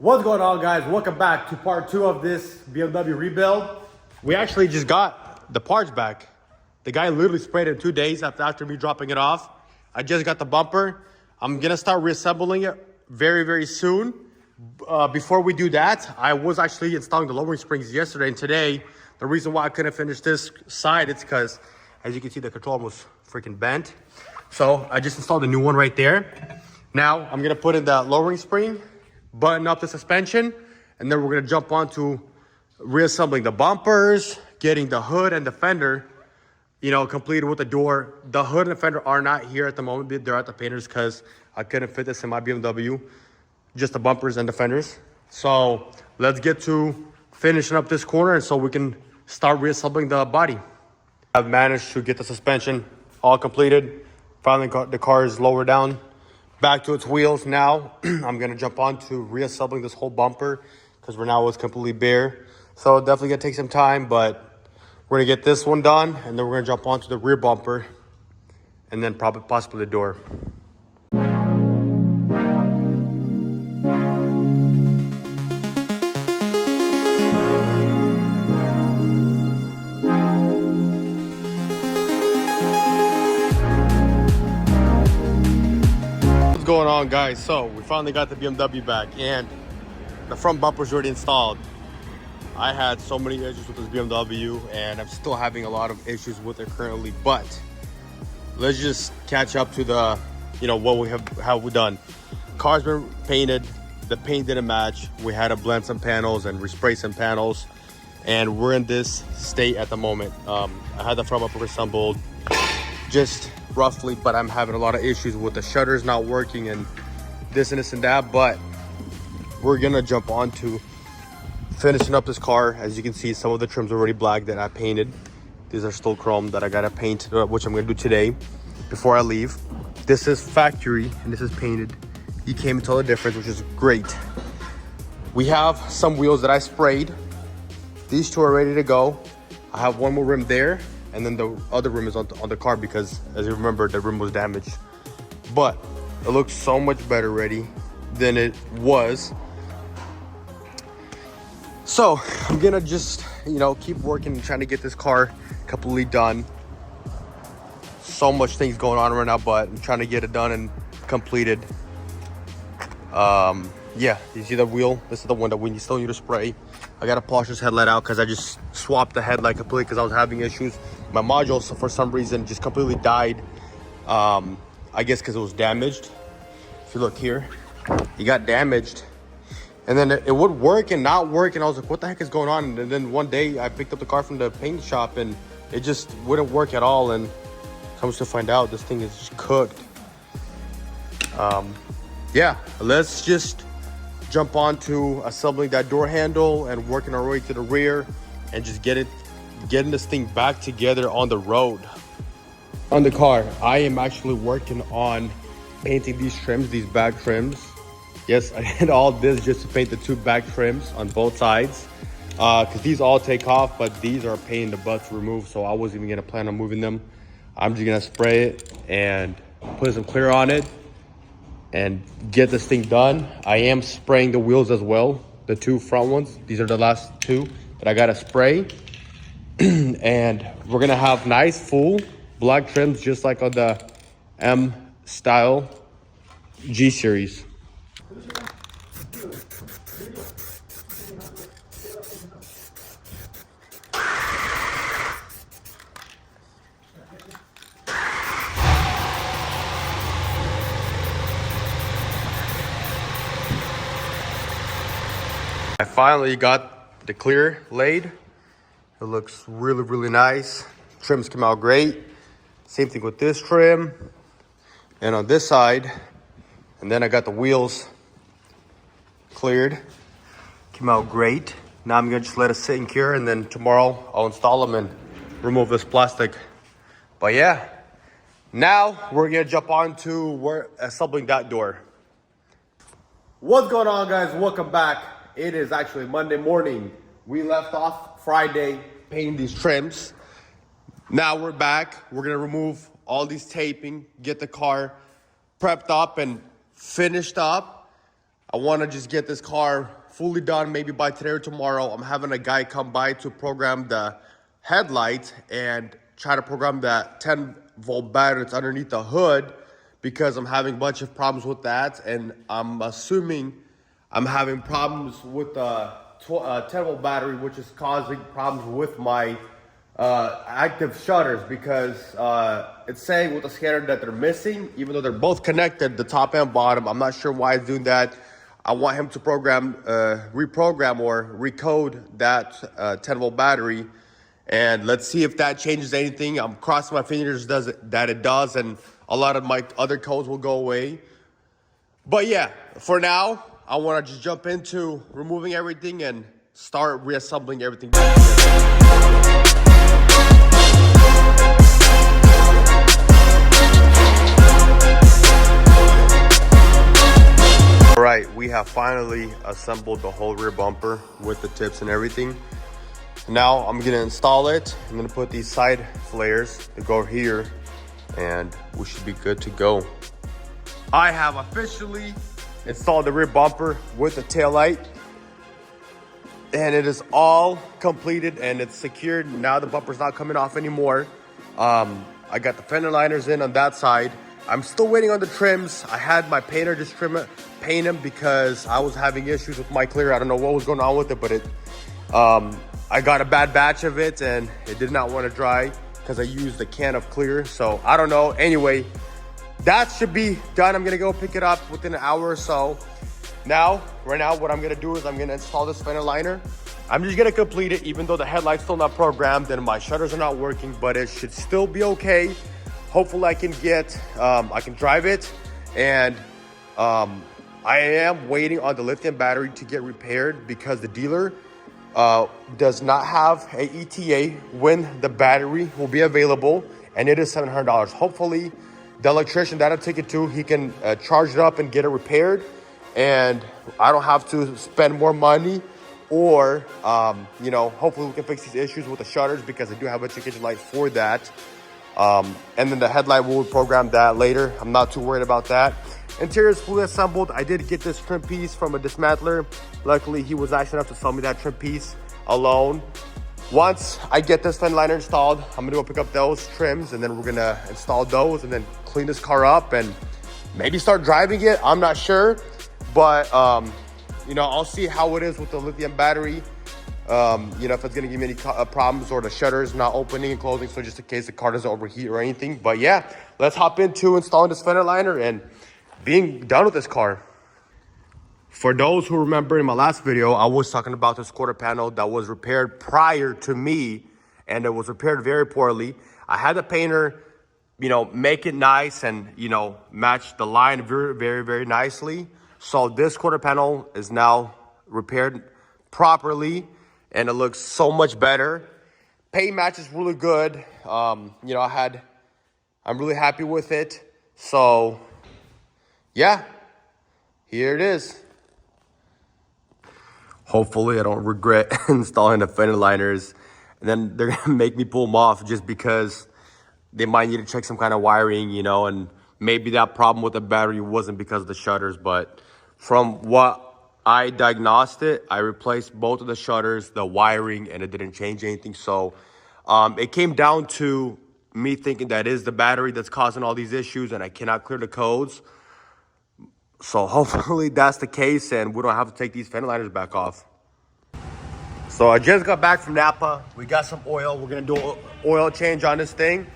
What's going on, guys? Welcome back to part 2 of this BMW rebuild. We actually just got the parts back. The guy literally sprayed it in 2 days after me dropping it off. I just got the bumper. I'm gonna start reassembling it very soon. Before we do that, I was actually installing the lowering springs yesterday and today. The reason why I couldn't finish this side, it's because, as you can see, the control arm was freaking bent. So I just installed a new one right there. Now I'm gonna put in that lowering spring, button up the suspension, and then we're gonna jump on to reassembling the bumpers, getting the hood and the fender, completed with the door. The hood and the fender are not here at the moment. They're at the painters because I couldn't fit this in my BMW, just the bumpers and the fenders. So let's get to finishing up this corner and so we can start reassembling the body. I've managed to get the suspension all completed. Finally got the car is lowered down back to its wheels. Now I'm gonna jump on to reassembling this whole bumper because right now it's completely bare. So definitely gonna take some time, but we're gonna get this one done and then we're gonna jump onto the rear bumper and then possibly the door. Going on, guys? So we finally got the BMW back and the front bumper's already installed. I had so many issues with this BMW and I'm still having a lot of issues with it currently, but let's just catch up to the what we have done. Car's been painted, the paint didn't match. We had to blend some panels and respray some panels, and we're in this state at the moment. I had the front bumper assembled just roughly, but I'm having a lot of issues with the shutters not working and this and that. But we're gonna jump on to finishing up this car. As you can see, some of the trims are already black that I painted. These are still chrome that I gotta paint, which I'm gonna do today before I leave. This is factory and this is painted. You can't even tell the difference, which is great. We have some wheels that I sprayed. These two are ready to go. I have one more rim there, and then the other rim is on the car because, as you remember, the rim was damaged. But it looks so much better ready than it was. So I'm gonna just, keep working and trying to get this car completely done. So much things going on right now, but I'm trying to get it done and completed. Yeah, you see the wheel? This is the one that we still need to spray. I gotta polish this headlight out because I just swapped the headlight completely because I was having issues. My module, for some reason, just completely died. I guess because it was damaged. If you look here, it got damaged. And then it would work and not work. And I was like, what the heck is going on? And then one day I picked up the car from the paint shop and it just wouldn't work at all. And comes to find out, this thing is just cooked. Yeah, let's just jump on to assembling that door handle and working our way to the rear and just getting this thing back together on the road. On the car, I am actually working on painting these trims, these back trims. Yes, I did all this just to paint the two back trims on both sides because these all take off, but these are a pain in the butt to remove, so I wasn't even gonna plan on moving them. I'm just gonna spray it and put some clear on it and get this thing done. I am spraying the wheels as well, the two front ones. These are the last two that I gotta spray. And we're gonna have nice full black trims just like on the M style G series. I finally got the clear laid. It looks really nice. Trims came out great. Same thing with this trim and on this side. And then I got the wheels cleared. Came out great. Now I'm gonna just let it sit and cure, and then tomorrow I'll install them and remove this plastic. But yeah, now we're gonna jump on to assembling that door. What's going on, guys? Welcome back. It is actually Monday morning. We left off Friday painting these trims. Now we're back. We're gonna remove all these taping, get the car prepped up and finished up. I want to just get this car fully done, maybe by today or tomorrow. I'm having a guy come by to program the headlight and try to program that 10-volt battery that's underneath the hood, because I'm having a bunch of problems with that. And I'm assuming I'm having problems with the 10-volt battery, which is causing problems with my active shutters, because it's saying with the scanner that they're missing, even though they're both connected, the top and bottom. I'm not sure why it's doing that. I want him to reprogram or recode that 10-volt battery, and let's see if that changes anything. I'm crossing my fingers that it does, and a lot of my other codes will go away. But yeah, for now, I want to just jump into removing everything and start reassembling everything back together. All right, we have finally assembled the whole rear bumper with the tips and everything. Now I'm gonna install it. I'm gonna put these side flares to go here, and we should be good to go. I have officially installed the rear bumper with the taillight, and it is all completed and it's secured. Now the bumper's not coming off anymore. I got the fender liners in on that side. I'm still waiting on the trims. I had my painter just paint them because I was having issues with my clear. I don't know what was going on with it, but I got a bad batch of it and it did not want to dry because I used a can of clear. So I don't know. Anyway, that should be done. I'm gonna go pick it up within an hour or so. Right now, what I'm gonna do is I'm gonna install this fender liner. I'm just gonna complete it, even though the headlight's still not programmed and my shutters are not working, but it should still be okay. Hopefully I can I can drive it, and I am waiting on the lithium battery to get repaired because the dealer does not have a ETA when the battery will be available, and it is $700. Hopefully the electrician that I take it to, he can charge it up and get it repaired, and I don't have to spend more money, or you know, hopefully we can fix these issues with the shutters, because I do have a check engine light for that. And then the headlight, will program that later. I'm not too worried about that. Interior is fully assembled. I did get this trim piece from a dismantler. Luckily, he was nice enough to sell me that trim piece alone. Once I get this fender liner installed, I'm gonna go pick up those trims, and then we're gonna install those and then clean this car up and maybe start driving it. I'm not sure, but you know, I'll see how it is with the lithium battery. You know, if it's gonna give me any problems, or the shutters not opening and closing, so just in case the car doesn't overheat or anything. But yeah, let's hop into installing this fender liner and being done with this car. For those who remember, in my last video, I was talking about this quarter panel that was repaired prior to me, and it was repaired very poorly. I had the painter, you know, make it nice and, you know, match the line very, very, very nicely. So this quarter panel is now repaired properly, and it looks so much better. Paint match is really good. You know, I'm really happy with it. So yeah, here it is. Hopefully I don't regret installing the fender liners, and then they're gonna make me pull them off just because they might need to check some kind of wiring, you know, and maybe that problem with the battery wasn't because of the shutters. But from what I diagnosed it, I replaced both of the shutters, the wiring, and it didn't change anything. So it came down to me thinking that is the battery that's causing all these issues, and I cannot clear the codes. So hopefully that's the case, and we don't have to take these fender liners back off. So I just got back from Napa. We got some oil. We're gonna do an oil change on this thing.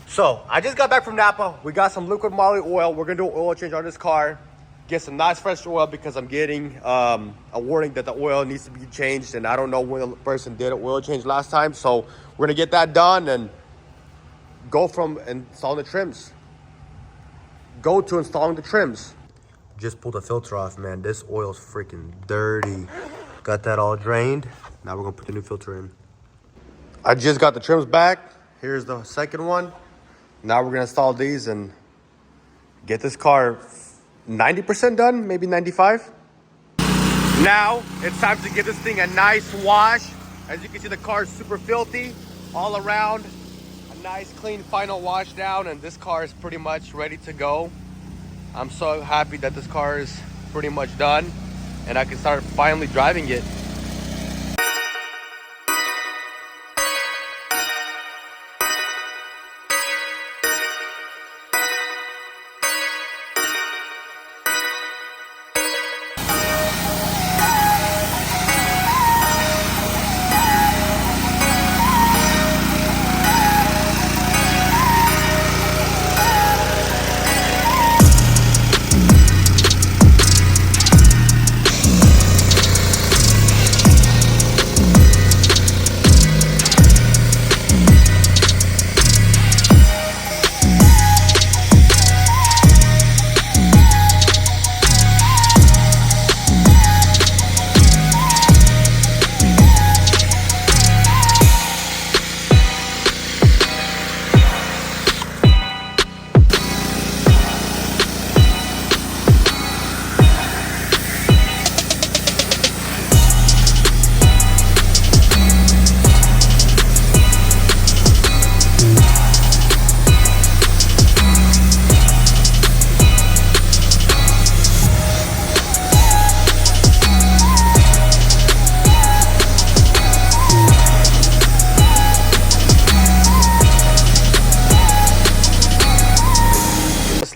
So I just got back from Napa. We got some liquid moly oil. We're gonna do an oil change on this car. Get some nice fresh oil, because I'm getting a warning that the oil needs to be changed, and I don't know when the person did an oil change last time. So we're gonna get that done and go from installing the trims. Go to installing the trims. Just pulled the filter off, man. This oil's freaking dirty. Got that all drained. Now we're gonna put the new filter in. I just got the trims back. Here's the second one. Now we're gonna install these and get this car 90% done, maybe 95. Now it's time to give this thing a nice wash. As you can see, the car is super filthy all around. A nice clean final wash down, and this car is pretty much ready to go. I'm so happy that this car is pretty much done, and I can start finally driving it.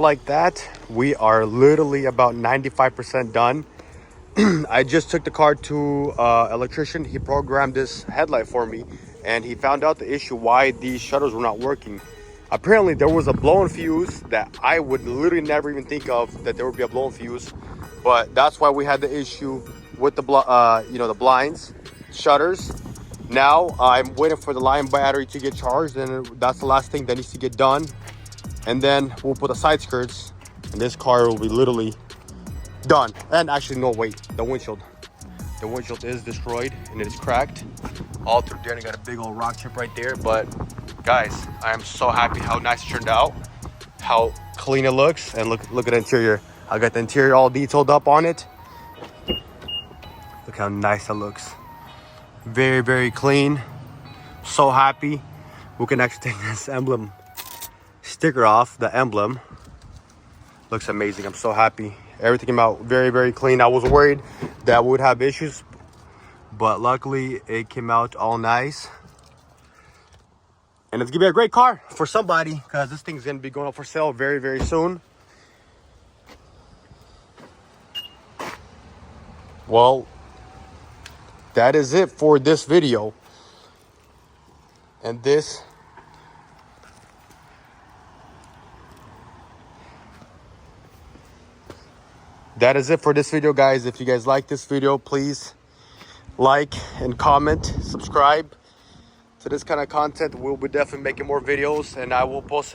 Like that, we are literally about 95% done. I just took the car to electrician. He programmed this headlight for me, and he found out the issue why these shutters were not working. Apparently there was a blown fuse that I would literally never even think of, that there would be a blown fuse, but that's why we had the issue with the the blinds, shutters. Now I'm waiting for the line battery to get charged, and that's the last thing that needs to get done. And then we'll put the side skirts, and this car will be literally done. And actually, no, wait, the windshield is destroyed and it is cracked all through there, and I got a big old rock chip right there. But guys, I am so happy how nice it turned out, how clean it looks. And look at the interior. I got the interior all detailed up on it. Look how nice it looks. Very, very clean. So happy. We can actually take this emblem sticker off. The emblem looks amazing. I'm so happy. Everything came out very, very clean. I was worried that we would have issues, but luckily it came out all nice. And it's gonna be a great car for somebody, because this thing's gonna be going up for sale very, very soon. Well, that is it for this video. And that is it for this video, guys. If you guys like this video, please like and comment, subscribe to this kind of content. We'll be definitely making more videos, and I will post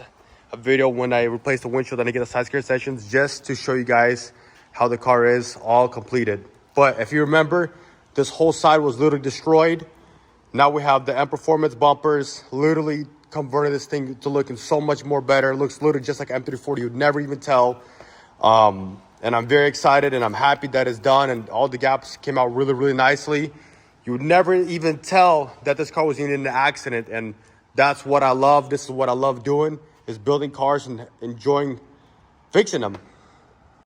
a video when I replace the windshield and I get the side skirt sections, just to show you guys how the car is all completed. But if you remember, this whole side was literally destroyed. Now we have the M Performance bumpers, literally converted this thing to looking so much more better. It looks literally just like M340. You'd never even tell. And I'm very excited, and I'm happy that it's done, and all the gaps came out really, really nicely. You would never even tell that this car was even in an accident, and that's what I love. This is what I love doing, is building cars and enjoying fixing them.